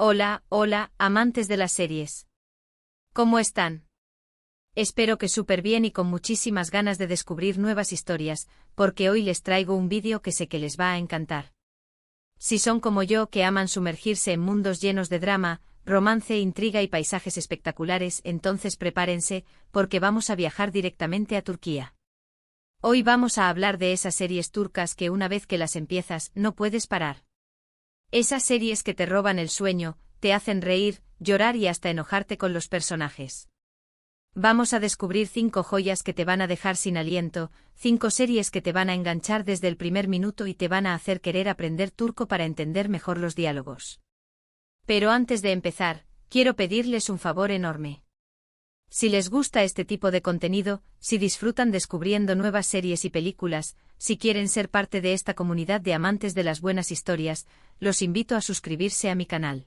Hola, hola, amantes de las series. ¿Cómo están? Espero que súper bien y con muchísimas ganas de descubrir nuevas historias, porque hoy les traigo un vídeo que sé que les va a encantar. Si son como yo que aman sumergirse en mundos llenos de drama, romance, intriga y paisajes espectaculares, entonces prepárense, porque vamos a viajar directamente a Turquía. Hoy vamos a hablar de esas series turcas que una vez que las empiezas no puedes parar. Esas series que te roban el sueño, te hacen reír, llorar y hasta enojarte con los personajes. Vamos a descubrir 5 joyas que te van a dejar sin aliento, 5 series que te van a enganchar desde el primer minuto y te van a hacer querer aprender turco para entender mejor los diálogos. Pero antes de empezar, quiero pedirles un favor enorme. Si les gusta este tipo de contenido, si disfrutan descubriendo nuevas series y películas, si quieren ser parte de esta comunidad de amantes de las buenas historias, los invito a suscribirse a mi canal.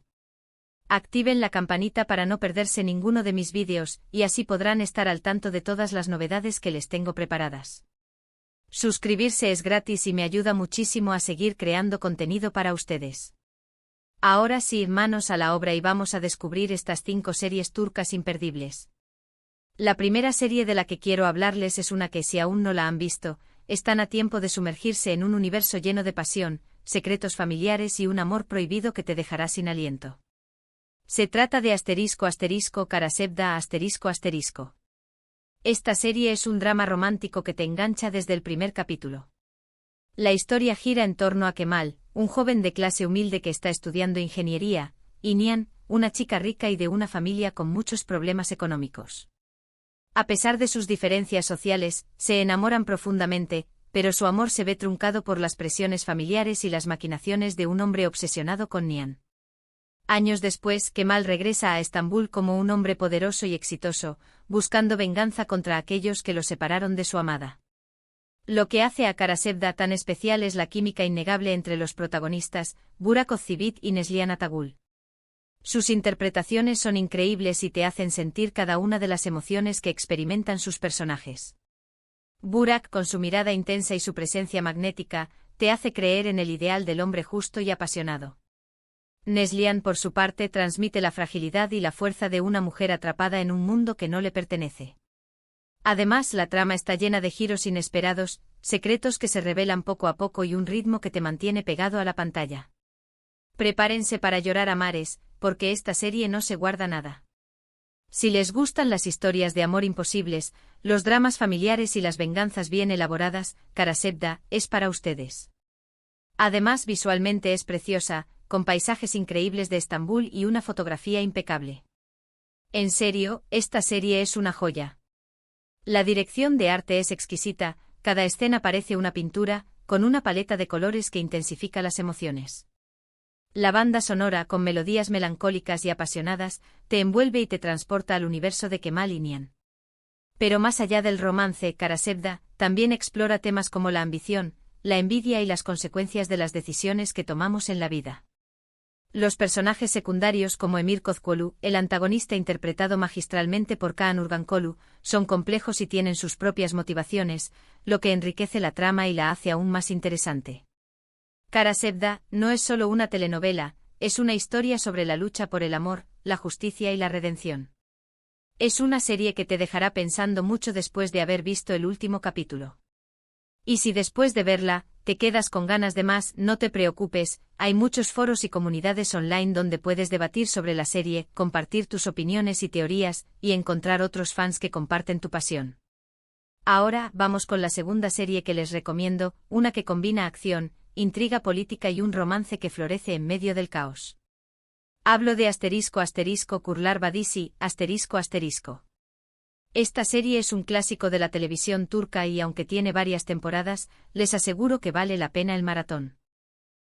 Activen la campanita para no perderse ninguno de mis vídeos, y así podrán estar al tanto de todas las novedades que les tengo preparadas. Suscribirse es gratis y me ayuda muchísimo a seguir creando contenido para ustedes. Ahora sí, manos a la obra y vamos a descubrir estas 5 series turcas imperdibles. La primera serie de la que quiero hablarles es una que, si aún no la han visto, están a tiempo de sumergirse en un universo lleno de pasión, secretos familiares y un amor prohibido que te dejará sin aliento. Se trata de Karasevda. Esta serie es un drama romántico que te engancha desde el primer capítulo. La historia gira en torno a Kemal, un joven de clase humilde que está estudiando ingeniería, y Nihan, una chica rica y de una familia con muchos problemas económicos. A pesar de sus diferencias sociales, se enamoran profundamente, pero su amor se ve truncado por las presiones familiares y las maquinaciones de un hombre obsesionado con Nihan. Años después, Kemal regresa a Estambul como un hombre poderoso y exitoso, buscando venganza contra aquellos que lo separaron de su amada. Lo que hace a Karasevda tan especial es la química innegable entre los protagonistas, Burak Özçivit y Neslihan Atagul. Sus interpretaciones son increíbles y te hacen sentir cada una de las emociones que experimentan sus personajes. Burak, con su mirada intensa y su presencia magnética, te hace creer en el ideal del hombre justo y apasionado. Neslihan, por su parte, transmite la fragilidad y la fuerza de una mujer atrapada en un mundo que no le pertenece. Además, la trama está llena de giros inesperados, secretos que se revelan poco a poco y un ritmo que te mantiene pegado a la pantalla. Prepárense para llorar a mares, porque esta serie no se guarda nada. Si les gustan las historias de amor imposibles, los dramas familiares y las venganzas bien elaboradas, Karasevda es para ustedes. Además, visualmente es preciosa, con paisajes increíbles de Estambul y una fotografía impecable. En serio, esta serie es una joya. La dirección de arte es exquisita, cada escena parece una pintura, con una paleta de colores que intensifica las emociones. La banda sonora, con melodías melancólicas y apasionadas, te envuelve y te transporta al universo de Kemal y Nihan. Pero más allá del romance, Karasevda también explora temas como la ambición, la envidia y las consecuencias de las decisiones que tomamos en la vida. Los personajes secundarios como Emir Kozcuoğlu, el antagonista interpretado magistralmente por Kaan Urgankolu, son complejos y tienen sus propias motivaciones, lo que enriquece la trama y la hace aún más interesante. Karasevda no es solo una telenovela, es una historia sobre la lucha por el amor, la justicia y la redención. Es una serie que te dejará pensando mucho después de haber visto el último capítulo. Y si después de verla, te quedas con ganas de más, no te preocupes, hay muchos foros y comunidades online donde puedes debatir sobre la serie, compartir tus opiniones y teorías, y encontrar otros fans que comparten tu pasión. Ahora, vamos con la segunda serie que les recomiendo, una que combina acción, intriga política y un romance que florece en medio del caos. Hablo de Kurtlar Vadisi. Esta serie es un clásico de la televisión turca y aunque tiene varias temporadas, les aseguro que vale la pena el maratón.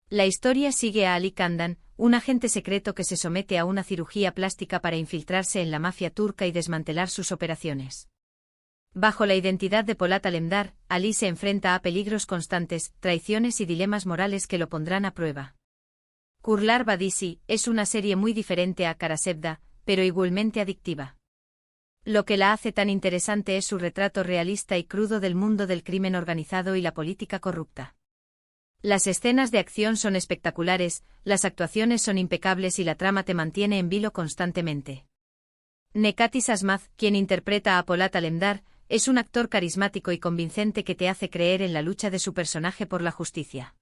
La historia sigue a Ali Kandan, un agente secreto que se somete a una cirugía plástica para infiltrarse en la mafia turca y desmantelar sus operaciones. Bajo la identidad de Polat Alemdar, Ali se enfrenta a peligros constantes, traiciones y dilemas morales que lo pondrán a prueba. Kurtlar Vadisi es una serie muy diferente a Karasevda, pero igualmente adictiva. Lo que la hace tan interesante es su retrato realista y crudo del mundo del crimen organizado y la política corrupta. Las escenas de acción son espectaculares, las actuaciones son impecables y la trama te mantiene en vilo constantemente. Nekatis Asmaz, quien interpreta a Polat Alemdar, es un actor carismático y convincente que te hace creer en la lucha de su personaje por la justicia.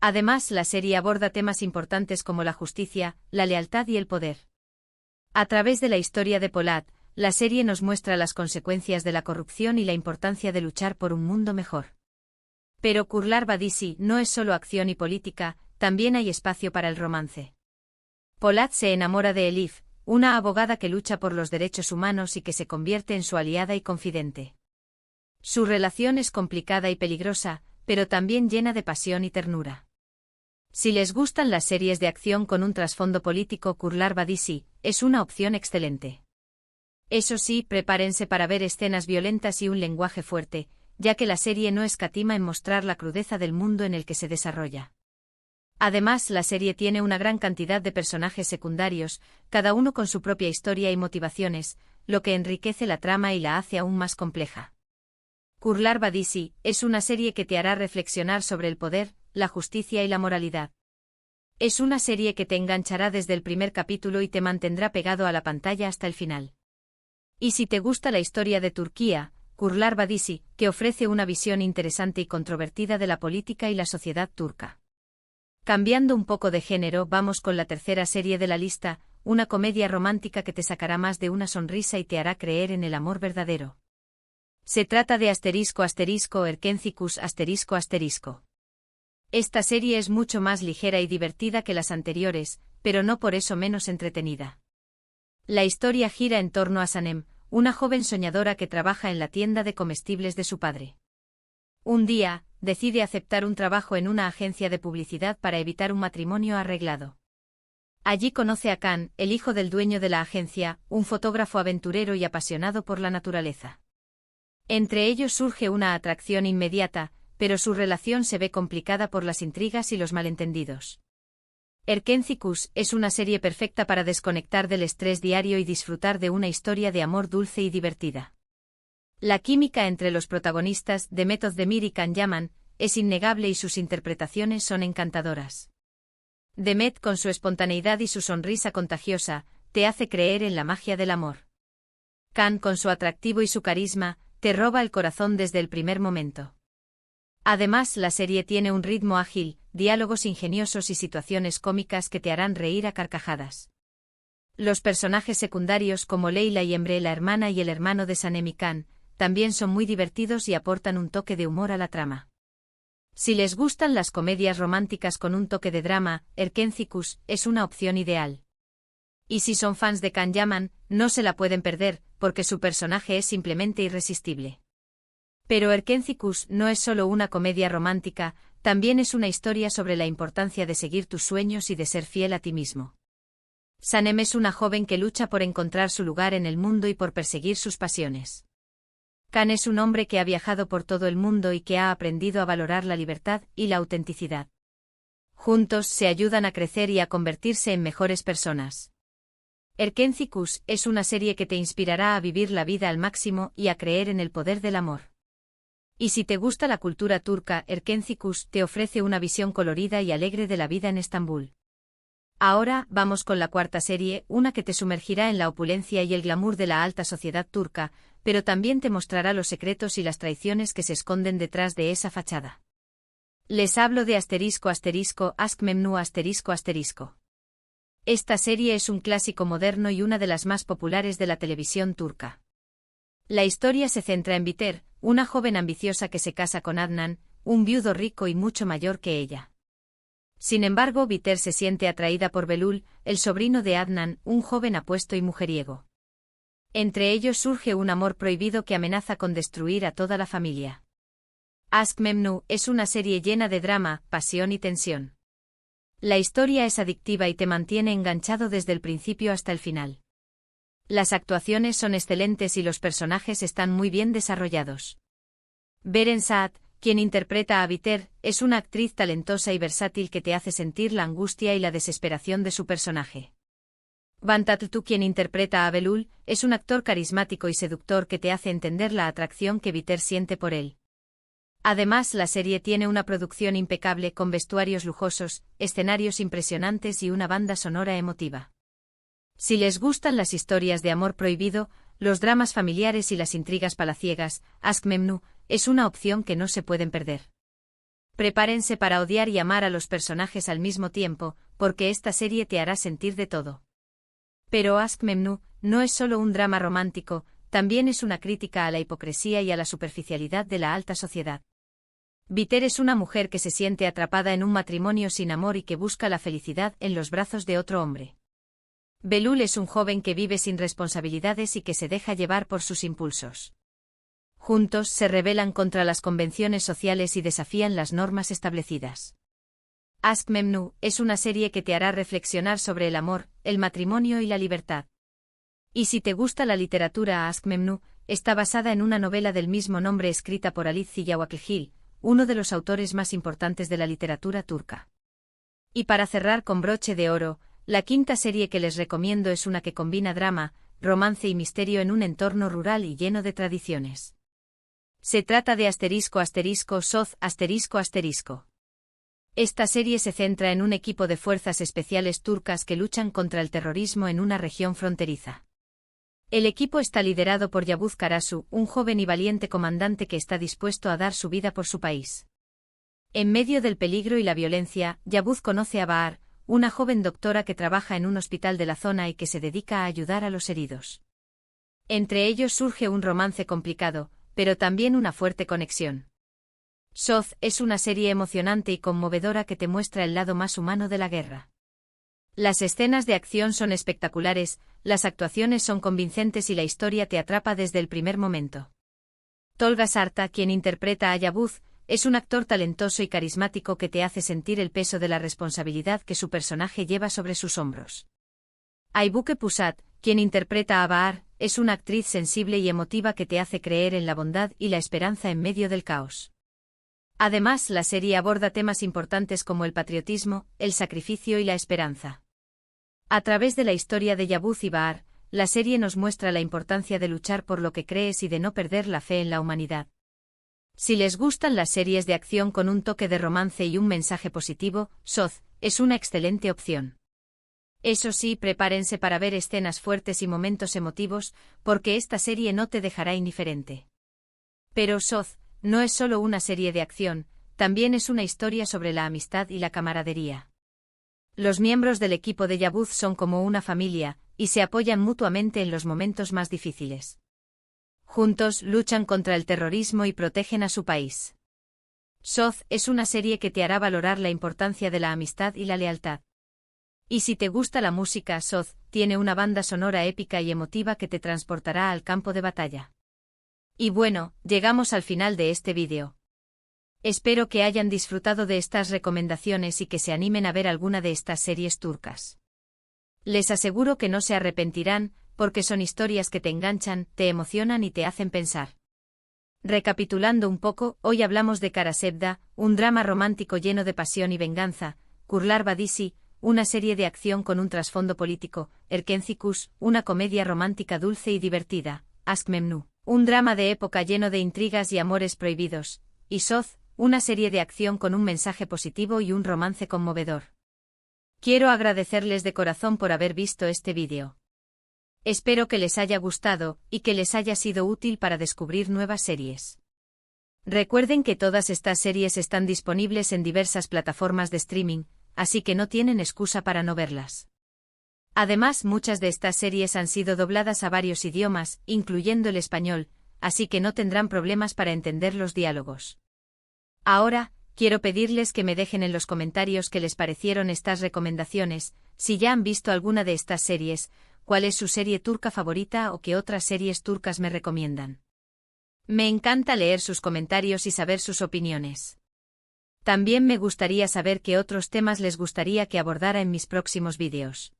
Además, la serie aborda temas importantes como la justicia, la lealtad y el poder. A través de la historia de Polat, la serie nos muestra las consecuencias de la corrupción y la importancia de luchar por un mundo mejor. Pero Kurlar Vadisi no es solo acción y política, también hay espacio para el romance. Polat se enamora de Elif, una abogada que lucha por los derechos humanos y que se convierte en su aliada y confidente. Su relación es complicada y peligrosa, pero también llena de pasión y ternura. Si les gustan las series de acción con un trasfondo político, Kurlar Vadisi es una opción excelente. Eso sí, prepárense para ver escenas violentas y un lenguaje fuerte, ya que la serie no escatima en mostrar la crudeza del mundo en el que se desarrolla. Además, la serie tiene una gran cantidad de personajes secundarios, cada uno con su propia historia y motivaciones, lo que enriquece la trama y la hace aún más compleja. Kurlar Vadisi es una serie que te hará reflexionar sobre el poder, la justicia y la moralidad. Es una serie que te enganchará desde el primer capítulo y te mantendrá pegado a la pantalla hasta el final. Y si te gusta la historia de Turquía, Kurlar Vadisi, que ofrece una visión interesante y controvertida de la política y la sociedad turca. Cambiando un poco de género, vamos con la tercera serie de la lista, una comedia romántica que te sacará más de una sonrisa y te hará creer en el amor verdadero. Se trata de Erkencicus ***. Esta serie es mucho más ligera y divertida que las anteriores, pero no por eso menos entretenida. La historia gira en torno a Sanem, una joven soñadora que trabaja en la tienda de comestibles de su padre. Un día, decide aceptar un trabajo en una agencia de publicidad para evitar un matrimonio arreglado. Allí conoce a Khan, el hijo del dueño de la agencia, un fotógrafo aventurero y apasionado por la naturaleza. Entre ellos surge una atracción inmediata, pero su relación se ve complicada por las intrigas y los malentendidos. Erkencicus es una serie perfecta para desconectar del estrés diario y disfrutar de una historia de amor dulce y divertida. La química entre los protagonistas, Demet Özdemir y Can Yaman, es innegable y sus interpretaciones son encantadoras. Demet, con su espontaneidad y su sonrisa contagiosa, te hace creer en la magia del amor. Can, con su atractivo y su carisma, te roba el corazón desde el primer momento. Además, la serie tiene un ritmo ágil, diálogos ingeniosos y situaciones cómicas que te harán reír a carcajadas. Los personajes secundarios como Leila y Emre, la hermana y el hermano de Sanem y Khan, también son muy divertidos y aportan un toque de humor a la trama. Si les gustan las comedias románticas con un toque de drama, Erkencicus es una opción ideal. Y si son fans de Can Yaman, no se la pueden perder, porque su personaje es simplemente irresistible. Pero Erkencicus no es solo una comedia romántica, también es una historia sobre la importancia de seguir tus sueños y de ser fiel a ti mismo. Sanem es una joven que lucha por encontrar su lugar en el mundo y por perseguir sus pasiones. Khan es un hombre que ha viajado por todo el mundo y que ha aprendido a valorar la libertad y la autenticidad. Juntos se ayudan a crecer y a convertirse en mejores personas. Erkencicus es una serie que te inspirará a vivir la vida al máximo y a creer en el poder del amor. Y si te gusta la cultura turca, Erkencicus te ofrece una visión colorida y alegre de la vida en Estambul. Ahora, vamos con la cuarta serie, una que te sumergirá en la opulencia y el glamour de la alta sociedad turca, pero también te mostrará los secretos y las traiciones que se esconden detrás de esa fachada. Les hablo de Aşk Memnu ***. Esta serie es un clásico moderno y una de las más populares de la televisión turca. La historia se centra en Biter, una joven ambiciosa que se casa con Adnan, un viudo rico y mucho mayor que ella. Sin embargo, Biter se siente atraída por Belul, el sobrino de Adnan, un joven apuesto y mujeriego. Entre ellos surge un amor prohibido que amenaza con destruir a toda la familia. Aşk Memnu es una serie llena de drama, pasión y tensión. La historia es adictiva y te mantiene enganchado desde el principio hasta el final. Las actuaciones son excelentes y los personajes están muy bien desarrollados. Beren Saat, quien interpreta a Biter, es una actriz talentosa y versátil que te hace sentir la angustia y la desesperación de su personaje. Van Tatlı, quien interpreta a Belul, es un actor carismático y seductor que te hace entender la atracción que Biter siente por él. Además, la serie tiene una producción impecable con vestuarios lujosos, escenarios impresionantes y una banda sonora emotiva. Si les gustan las historias de amor prohibido, los dramas familiares y las intrigas palaciegas, Ask Memnu es una opción que no se pueden perder. Prepárense para odiar y amar a los personajes al mismo tiempo, porque esta serie te hará sentir de todo. Pero Ask Memnu no es solo un drama romántico, también es una crítica a la hipocresía y a la superficialidad de la alta sociedad. Biter es una mujer que se siente atrapada en un matrimonio sin amor y que busca la felicidad en los brazos de otro hombre. Belul es un joven que vive sin responsabilidades y que se deja llevar por sus impulsos. Juntos se rebelan contra las convenciones sociales y desafían las normas establecidas. Ask Memnu es una serie que te hará reflexionar sobre el amor, el matrimonio y la libertad. Y si te gusta la literatura, Ask Memnu está basada en una novela del mismo nombre escrita por Halit Ziyawaklgil, uno de los autores más importantes de la literatura turca. Y para cerrar con broche de oro, la quinta serie que les recomiendo es una que combina drama, romance y misterio en un entorno rural y lleno de tradiciones. Se trata de **Soz***. Esta serie se centra en un equipo de fuerzas especiales turcas que luchan contra el terrorismo en una región fronteriza. El equipo está liderado por Yavuz Karasu, un joven y valiente comandante que está dispuesto a dar su vida por su país. En medio del peligro y la violencia, Yavuz conoce a Bahar, una joven doctora que trabaja en un hospital de la zona y que se dedica a ayudar a los heridos. Entre ellos surge un romance complicado, pero también una fuerte conexión. Soz es una serie emocionante y conmovedora que te muestra el lado más humano de la guerra. Las escenas de acción son espectaculares, las actuaciones son convincentes y la historia te atrapa desde el primer momento. Tolga Sarta, quien interpreta a Yavuz, es un actor talentoso y carismático que te hace sentir el peso de la responsabilidad que su personaje lleva sobre sus hombros. Aybüke Pusat, quien interpreta a Bahar, es una actriz sensible y emotiva que te hace creer en la bondad y la esperanza en medio del caos. Además, la serie aborda temas importantes como el patriotismo, el sacrificio y la esperanza. A través de la historia de Yavuz y Bahar, la serie nos muestra la importancia de luchar por lo que crees y de no perder la fe en la humanidad. Si les gustan las series de acción con un toque de romance y un mensaje positivo, Soz es una excelente opción. Eso sí, prepárense para ver escenas fuertes y momentos emotivos, porque esta serie no te dejará indiferente. Pero Soz no es solo una serie de acción, también es una historia sobre la amistad y la camaradería. Los miembros del equipo de Yavuz son como una familia, y se apoyan mutuamente en los momentos más difíciles. Juntos luchan contra el terrorismo y protegen a su país. Soz es una serie que te hará valorar la importancia de la amistad y la lealtad. Y si te gusta la música, Soz tiene una banda sonora épica y emotiva que te transportará al campo de batalla. Y bueno, llegamos al final de este vídeo. Espero que hayan disfrutado de estas recomendaciones y que se animen a ver alguna de estas series turcas. Les aseguro que no se arrepentirán, porque son historias que te enganchan, te emocionan y te hacen pensar. Recapitulando un poco, hoy hablamos de Kara Sevda, un drama romántico lleno de pasión y venganza, Kurtlar Vadisi, una serie de acción con un trasfondo político, Erkenci Kuş, una comedia romántica dulce y divertida, Ask Memnu, un drama de época lleno de intrigas y amores prohibidos, y Soz, una serie de acción con un mensaje positivo y un romance conmovedor. Quiero agradecerles de corazón por haber visto este vídeo. Espero que les haya gustado y que les haya sido útil para descubrir nuevas series. Recuerden que todas estas series están disponibles en diversas plataformas de streaming, así que no tienen excusa para no verlas. Además, muchas de estas series han sido dobladas a varios idiomas, incluyendo el español, así que no tendrán problemas para entender los diálogos. Ahora, quiero pedirles que me dejen en los comentarios qué les parecieron estas recomendaciones, si ya han visto alguna de estas series, cuál es su serie turca favorita o qué otras series turcas me recomiendan. Me encanta leer sus comentarios y saber sus opiniones. También me gustaría saber qué otros temas les gustaría que abordara en mis próximos vídeos.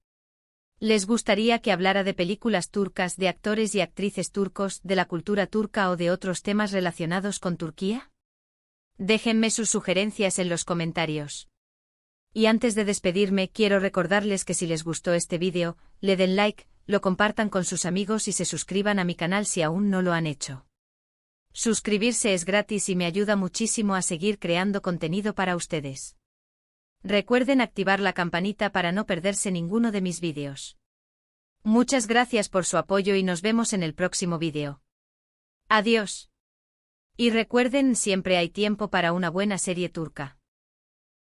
¿Les gustaría que hablara de películas turcas, de actores y actrices turcos, de la cultura turca o de otros temas relacionados con Turquía? Déjenme sus sugerencias en los comentarios. Y antes de despedirme, quiero recordarles que si les gustó este vídeo, le den like, lo compartan con sus amigos y se suscriban a mi canal si aún no lo han hecho. Suscribirse es gratis y me ayuda muchísimo a seguir creando contenido para ustedes. Recuerden activar la campanita para no perderse ninguno de mis vídeos. Muchas gracias por su apoyo y nos vemos en el próximo vídeo. Adiós. Y recuerden, siempre hay tiempo para una buena serie turca.